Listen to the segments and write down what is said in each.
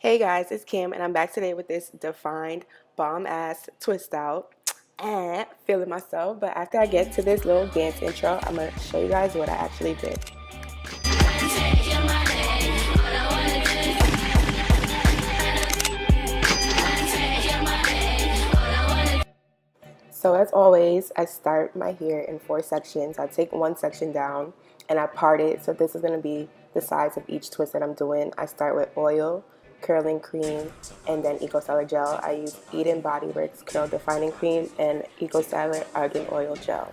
Hey guys, it's Kim and I'm back today with this defined bomb ass twist out. Feeling myself, but after I get to this little dance intro, I'm gonna show you guys what I actually did. So as always, I start my hair in 4 sections. I take one section down and I part it. So this is going to be the size of each twist that I'm doing. I start with oil, curling cream, and then Styler gel. I use Eden Bodyworks curl defining cream and Styler Argon Oil Gel.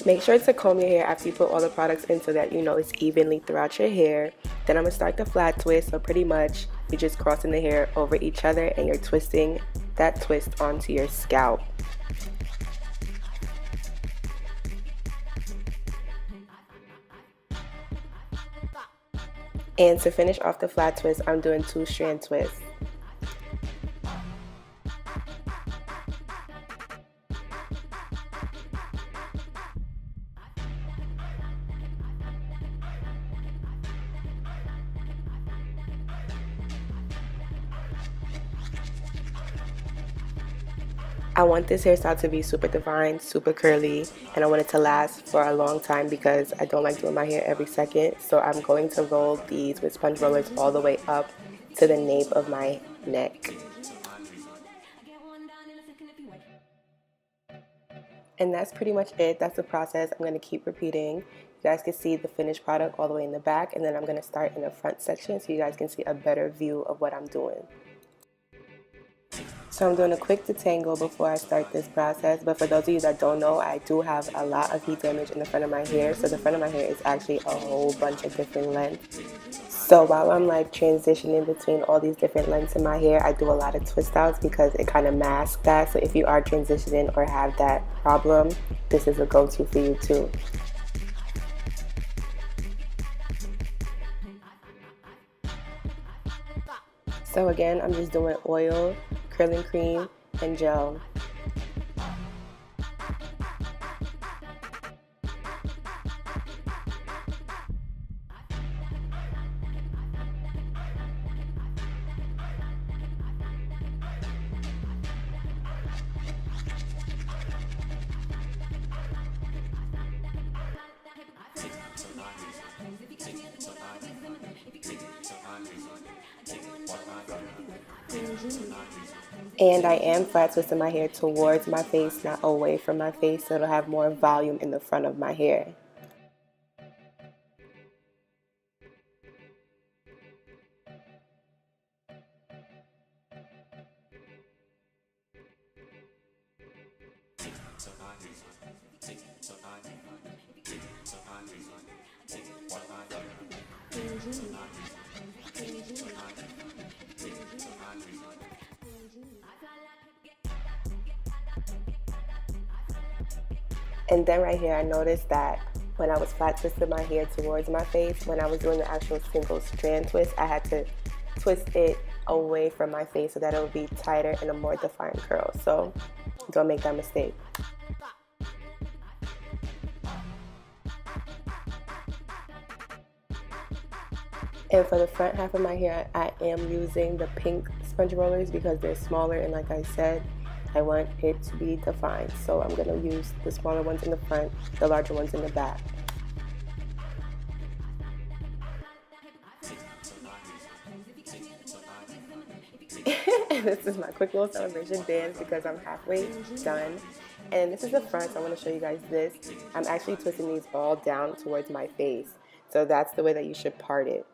Make sure to comb your hair after you put all the products in so that you know it's evenly throughout your hair. Then I'm going to start the flat twist. So pretty much you're just crossing the hair over each other and you're twisting that twist onto your scalp. And to finish off the flat twist, I'm doing 2-strand twists. I want this hairstyle to be super defined, super curly, and I want it to last for a long time because I don't like doing my hair every second. So I'm going to roll these with sponge rollers all the way up to the nape of my neck. And that's pretty much it. That's the process. I'm going to keep repeating. You guys can see the finished product all the way in the back, and then I'm going to start in the front section so you guys can see a better view of what I'm doing. So I'm doing a quick detangle before I start this process, but for those of you that don't know, I do have a lot of heat damage in the front of my hair. So the front of my hair is actually a whole bunch of different lengths. So while I'm like transitioning between all these different lengths in my hair, I do a lot of twist outs because it kind of masks that. So if you are transitioning or have that problem, this is a go-to for you too. So again, I'm just doing oil, curling cream, and gel. And I am flat twisting my hair towards my face, not away from my face, so it'll have more volume in the front of my hair. And then right here, I noticed that when I was flat twisting my hair towards my face, when I was doing the actual single strand twist, I had to twist it away from my face so that it would be tighter and a more defined curl. So don't make that mistake. And for the front half of my hair, I am using the pink sponge rollers because they're smaller, and like I said, I want it to be defined. So I'm going to use the smaller ones in the front, the larger ones in the back. This is my quick little celebration dance because I'm halfway done. And this is the front, so I want to show you guys this. I'm actually twisting these all down towards my face. So that's the way that you should part it.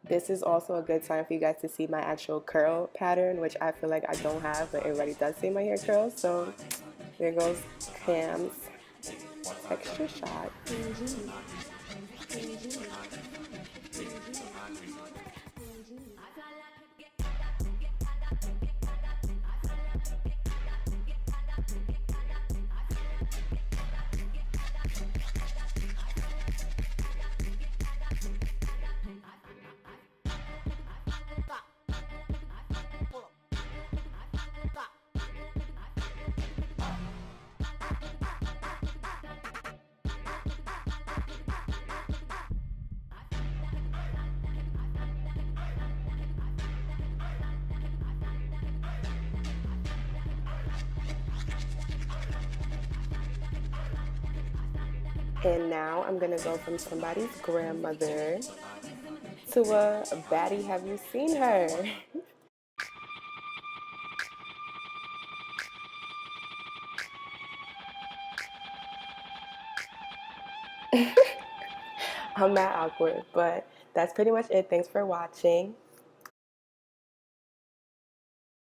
This is also a good time for you guys to see my actual curl pattern, which I feel like I don't have, but everybody does see my hair curls. So there goes Creme's texture shot. And now I'm gonna go from somebody's grandmother to a baddie. Have you seen her? I'm not awkward, but that's pretty much it. Thanks for watching.